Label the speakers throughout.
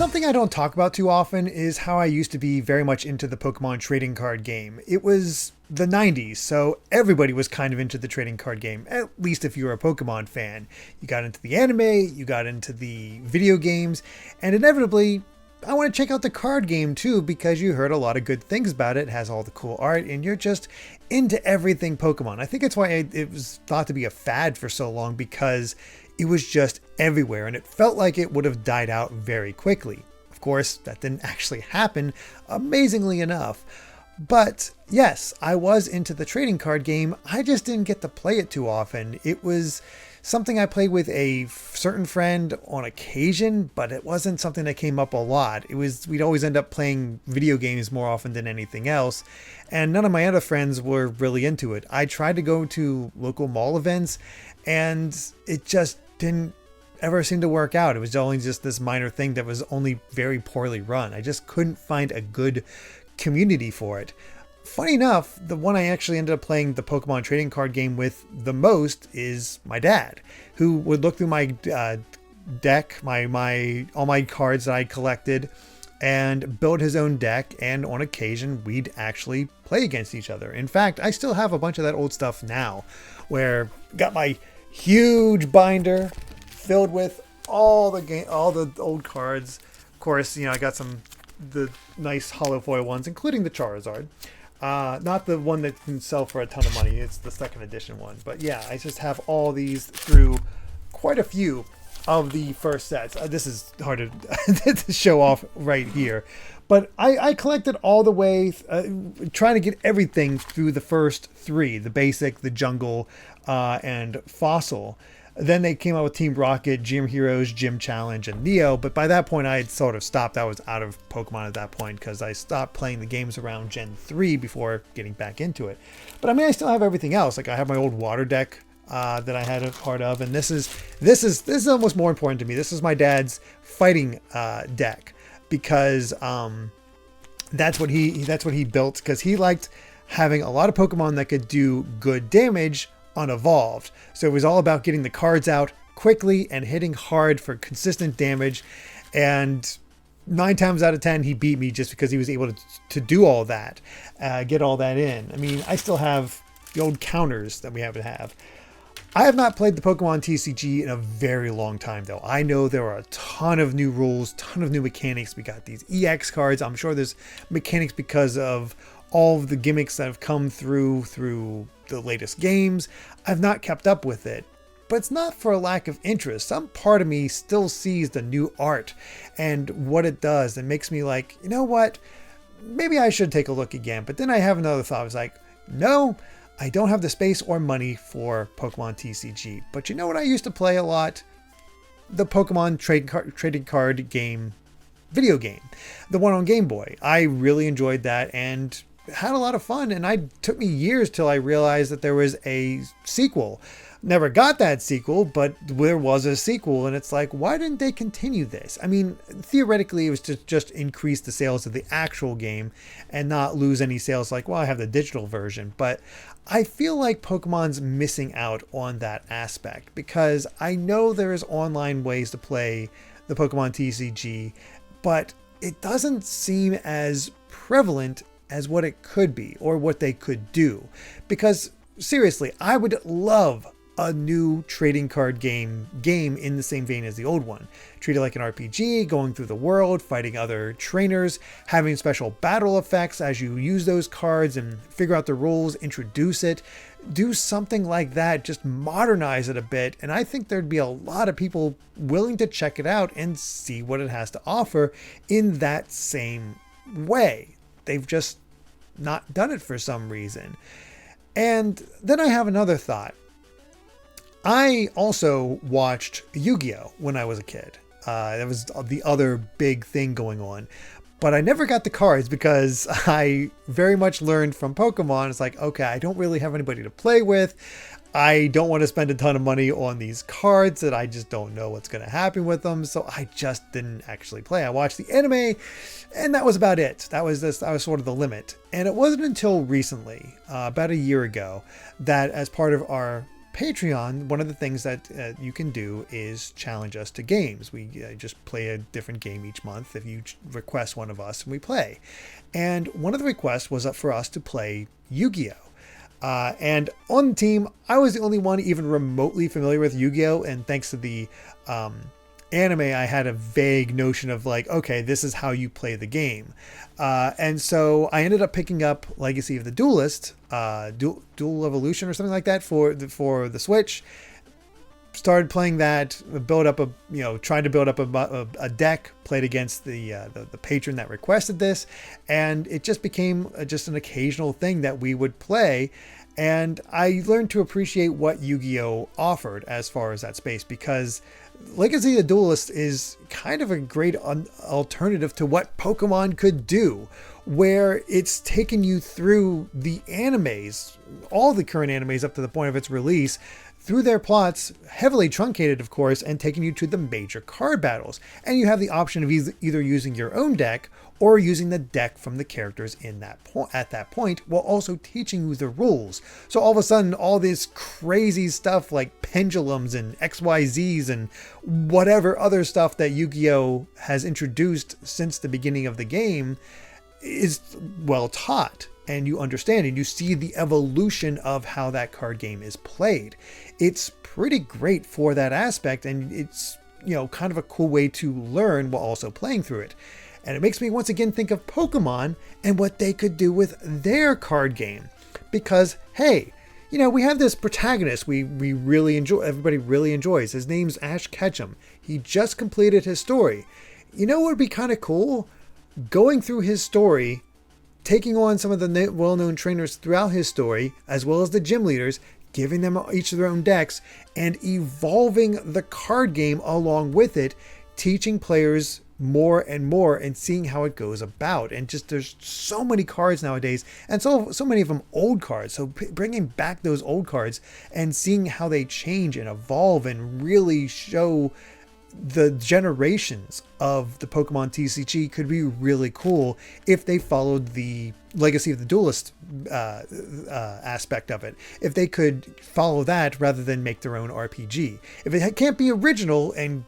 Speaker 1: Something I don't talk about too often is how I used to be very much into the Pokemon Trading Card Game. It was the 90s, so everybody was kind of into the trading card game, at least if you were a Pokemon fan. You got into the anime, you got into the video games, and inevitably, I want to check out the card game too because you heard a lot of good things about it. It has all the cool art, and you're just into everything Pokemon. I think it's why it was thought to be a fad for so long, because it was just everywhere, and it felt like it would have died out very quickly. Of course, that didn't actually happen, amazingly enough. But yes, I was into the trading card game. I just didn't get to play it too often. It was something I played with a certain friend on occasion, but it wasn't something that came up a lot. We'd always end up playing video games more often than anything else, and none of my other friends were really into it. I tried to go to local mall events, and it just didn't ever seem to work out. It was only just this minor thing that was only very poorly run. I just couldn't find a good community for it. Funny enough, the one I actually ended up playing the Pokemon trading card game with the most is my dad, who would look through my deck, all my cards that I collected, and build his own deck, and on occasion we'd actually play against each other. In fact, I still have a bunch of that old stuff now, where got my huge binder filled with all the old cards. Of course, I got the nice hollow foil ones, including the Charizard. Not the one that can sell for a ton of money. It's the second edition one. But yeah, I just have all these through quite a few of the first sets. This is hard to show off right here. But I collected all the way, trying to get everything through the first three, the basic, the jungle, and fossil. Then they came out with Team Rocket, Gym Heroes, Gym Challenge, and Neo. But by that point, I had sort of stopped. I was out of Pokemon at that point because I stopped playing the games around Gen 3 before getting back into it. But I mean, I still have everything else. Like I have my old water deck that I had a part of, and this is almost more important to me. This is my dad's fighting deck because that's what he built, because he liked having a lot of Pokemon that could do good damage unevolved. So it was all about getting the cards out quickly and hitting hard for consistent damage. And 9 times out of 10, he beat me just because he was able to do all that, get all that in. I mean, I still have the old counters that we have to have. I have not played the Pokemon TCG in a very long time, though. I know there are a ton of new rules, ton of new mechanics. We got these EX cards. I'm sure there's mechanics because of all of the gimmicks that have come through the latest games. I've not kept up with it, but it's not for a lack of interest. Some part of me still sees the new art and what it does and makes me like, you know what? Maybe I should take a look again. But then I have another thought. I was like, no, I don't have the space or money for Pokemon TCG. But you know what I used to play a lot? The Pokemon trading card game video game. The one on Game Boy. I really enjoyed that and had a lot of fun, and it took me years till I realized that there was a sequel. Never got that sequel, but there was a sequel, and it's like, why didn't they continue this? I mean, theoretically, it was to just increase the sales of the actual game and not lose any sales like, well, I have the digital version. But I feel like Pokemon's missing out on that aspect, because I know there's online ways to play the Pokemon TCG, but it doesn't seem as prevalent as what it could be or what they could do. Because seriously, I would love a new trading card game in the same vein as the old one. Treat it like an RPG, going through the world, fighting other trainers, having special battle effects as you use those cards and figure out the rules, introduce it. Do something like that, just modernize it a bit, and I think there'd be a lot of people willing to check it out and see what it has to offer in that same way. They've just not done it for some reason. And then I have another thought. I also watched Yu-Gi-Oh! When I was a kid. That was the other big thing going on. But I never got the cards because I very much learned from Pokemon. It's like, okay, I don't really have anybody to play with. I don't want to spend a ton of money on these cards that I just don't know what's going to happen with them. So I just didn't actually play. I watched the anime and that was about it. That was sort of the limit. And it wasn't until recently, about a year ago, that as part of our Patreon, one of the things that you can do is challenge us to games. We just play a different game each month if you request one of us, and we play. And one of the requests was for us to play Yu-Gi-Oh! And on the team, I was the only one even remotely familiar with Yu-Gi-Oh! And thanks to the anime, I had a vague notion of like, okay, this is how you play the game. And so I ended up picking up Legacy of the Duelist, Dual Evolution or something like that for the Switch. Started playing that, tried to build up a deck, played against the patron that requested this, and it just became just an occasional thing that we would play. And I learned to appreciate what Yu-Gi-Oh! Offered as far as that space, because Legacy of the Duelist is kind of a great alternative to what Pokemon could do, where it's taken you through the animes, all the current animes up to the point of its release, through their plots, heavily truncated, of course, and taking you to the major card battles. And you have the option of either using your own deck or using the deck from the characters at that point, while also teaching you the rules. So all of a sudden, all this crazy stuff like pendulums and XYZs and whatever other stuff that Yu-Gi-Oh! Has introduced since the beginning of the game is well taught. And you understand and you see the evolution of how that card game is played. It's pretty great for that aspect, and it's, kind of a cool way to learn while also playing through it. And it makes me once again think of Pokemon and what they could do with their card game. Because, hey, we have this protagonist we really enjoy, everybody really enjoys. His name's Ash Ketchum. He just completed his story. What would be kind of cool? Going through his story, taking on some of the well-known trainers throughout his story, as well as the gym leaders, giving them each of their own decks, and evolving the card game along with it, teaching players more and more and seeing how it goes about. And just there's so many cards nowadays, and so many of them old cards. So bringing back those old cards and seeing how they change and evolve and really show the generations of the Pokemon TCG could be really cool if they followed the Legacy of the Duelist aspect of it. If they could follow that rather than make their own RPG. If it can't be original and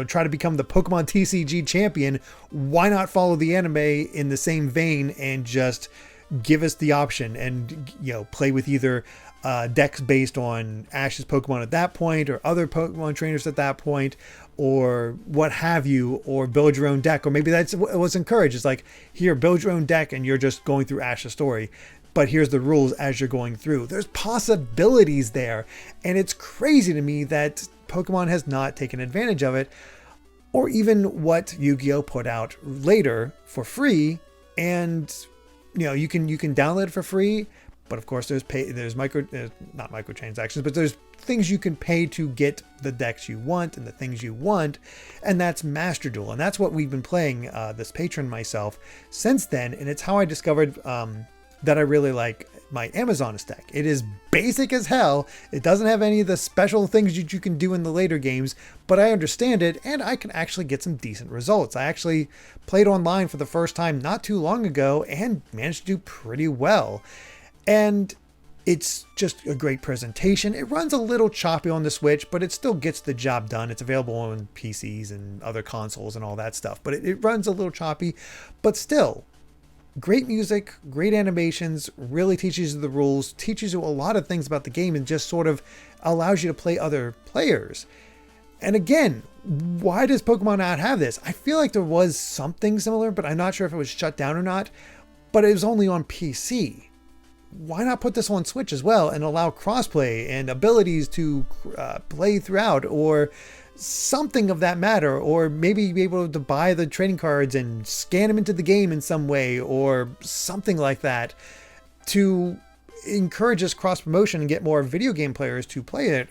Speaker 1: try to become the Pokemon TCG champion, why not follow the anime in the same vein and just give us the option and play with either decks based on Ash's Pokemon at that point or other Pokemon trainers at that point, or what have you, or build your own deck. Or maybe that's what was encouraged. It's like, here, build your own deck and you're just going through Ash's story, but here's the rules as you're going through. There's possibilities there, and it's crazy to me that Pokemon has not taken advantage of it, or even what Yu-Gi-Oh! Put out later for free. And you can download it for free, but of course there's not microtransactions, but there's things you can pay to get the decks you want and the things you want, and that's Master Duel. And that's what we've been playing, this patron myself, since then. And it's how I discovered that I really like my Amazoness deck. It is basic as hell. It doesn't have any of the special things that you can do in the later games, but I understand it, and I can actually get some decent results. I actually played online for the first time not too long ago and managed to do pretty well. And it's just a great presentation. It runs a little choppy on the Switch, but it still gets the job done. It's available on PCs and other consoles and all that stuff, but it runs a little choppy, but still great music, great animations, really teaches you the rules, teaches you a lot of things about the game, and just sort of allows you to play other players. And again, why does Pokemon not have this? I feel like there was something similar, but I'm not sure if it was shut down or not, but it was only on PC. Why not put this on Switch as well and allow crossplay and abilities to play throughout, or something of that matter, or maybe be able to buy the trading cards and scan them into the game in some way, or something like that, to encourage this cross promotion and get more video game players to play it,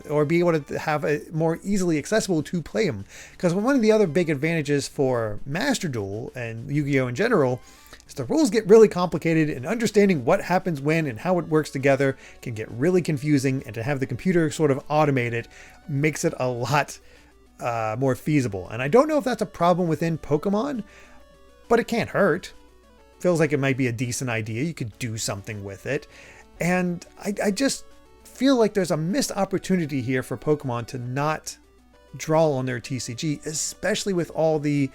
Speaker 1: or be able to have it more easily accessible to play them. Because one of the other big advantages for Master Duel and Yu-Gi-Oh! In general is the rules get really complicated, and understanding what happens when and how it works together can get really confusing, and to have the computer sort of automate it makes it a lot more feasible. And I don't know if that's a problem within Pokemon, but it can't hurt. Feels like it might be a decent idea. You could do something with it. And I just feel like there's a missed opportunity here for Pokemon to not draw on their TCG, especially with all the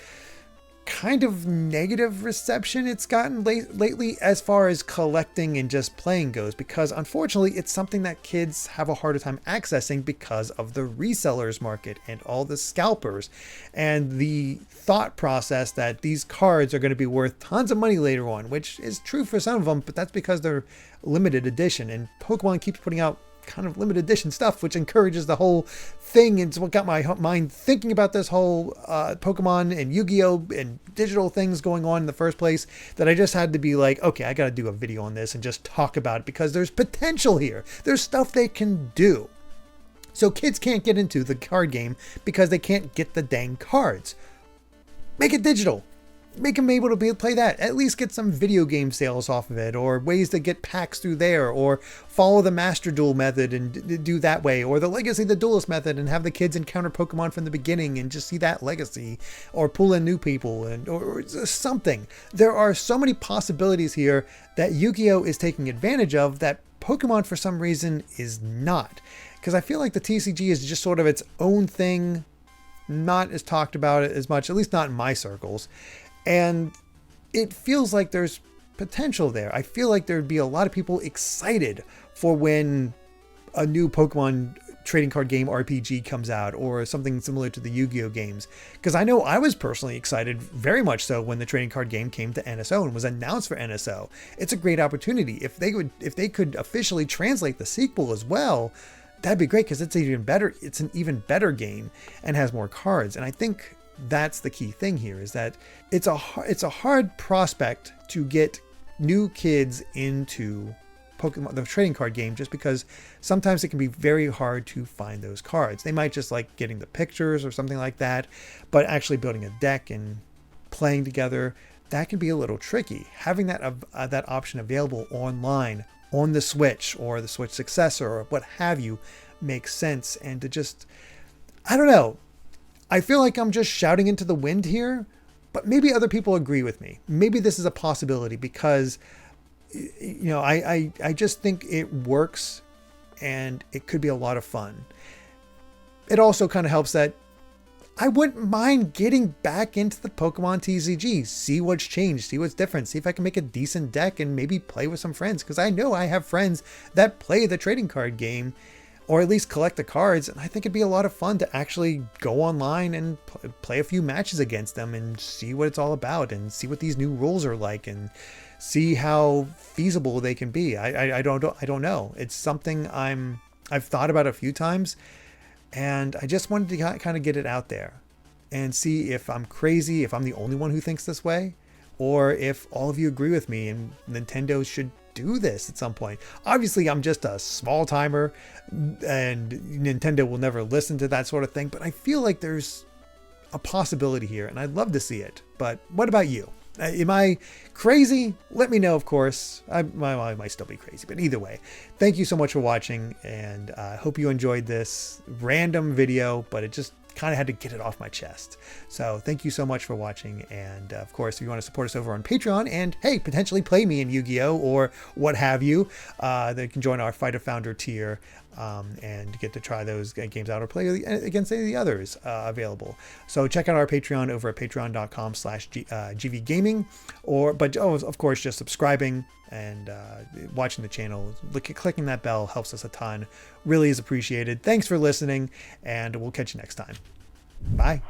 Speaker 1: kind of negative reception it's gotten lately as far as collecting and just playing goes, because unfortunately it's something that kids have a harder time accessing because of the resellers market and all the scalpers and the thought process that these cards are going to be worth tons of money later on, which is true for some of them, but that's because they're limited edition, and Pokemon keeps putting out kind of limited edition stuff, which encourages the whole thing. It's what got my mind thinking about this whole Pokemon and Yu-Gi-Oh and digital things going on in the first place, that I just had to be like, okay, I got to do a video on this and just talk about it, because there's potential here. There's stuff they can do. So kids can't get into the card game because they can't get the dang cards. Make it digital. Make them able to play that. At least get some video game sales off of it, or ways to get packs through there, or follow the Master Duel method and do that way, or the Legacy the Duelist method and have the kids encounter Pokemon from the beginning and just see that legacy, or pull in new people, and or something. There are so many possibilities here that Yu-Gi-Oh is taking advantage of that Pokemon for some reason is not. Because I feel like the TCG is just sort of its own thing, not as talked about as much, at least not in my circles. And it feels like there's potential there. I feel like there'd be a lot of people excited for when a new Pokemon trading card game RPG comes out, or something similar to the Yu-Gi-Oh games. Because I know I was personally excited, very much so, when the trading card game came to NSO and was announced for NSO. It's a great opportunity. If they could officially translate the sequel as well, that'd be great, because it's even better. It's an even better game and has more cards. And I think that's the key thing here, is that it's a hard prospect to get new kids into Pokemon, the trading card game, just because sometimes it can be very hard to find those cards. They might just like getting the pictures or something like that, but actually building a deck and playing together, that can be a little tricky. Having that option available online on the Switch or the Switch successor or what have you makes sense. And to just, I don't know, I feel like I'm just shouting into the wind here, but maybe other people agree with me. Maybe this is a possibility, because, you know, I just think it works and it could be a lot of fun. It also kind of helps that I wouldn't mind getting back into the Pokemon TCG, see what's changed, see what's different, see if I can make a decent deck and maybe play with some friends, because I know I have friends that play the trading card game, or at least collect the cards, and I think it'd be a lot of fun to actually go online and play a few matches against them and see what it's all about, and see what these new rules are like, and see how feasible they can be. I don't know. It's something I've thought about a few times, and I just wanted to kind of get it out there and see if I'm crazy, if I'm the only one who thinks this way, or if all of you agree with me and Nintendo should do this at some point. Obviously, I'm just a small timer and Nintendo will never listen to that sort of thing, but I feel like there's a possibility here and I'd love to see it. But what about you? Am I crazy? Let me know, of course. I might still be crazy, but either way, thank you so much for watching, and I hope you enjoyed this random video, but it just kind of had to get it off my chest. So thank you so much for watching, and of course, if you want to support us over on Patreon and, hey, potentially play me in Yu-Gi-Oh! Or what have you, they can join our Fighter Founder tier and get to try those games out or play against any of the others available. So check out our Patreon over at patreon.com/gvgaming, but of course, just subscribing and watching the channel, clicking that bell helps us a ton. Really is appreciated. Thanks for listening, and we'll catch you next time. Bye.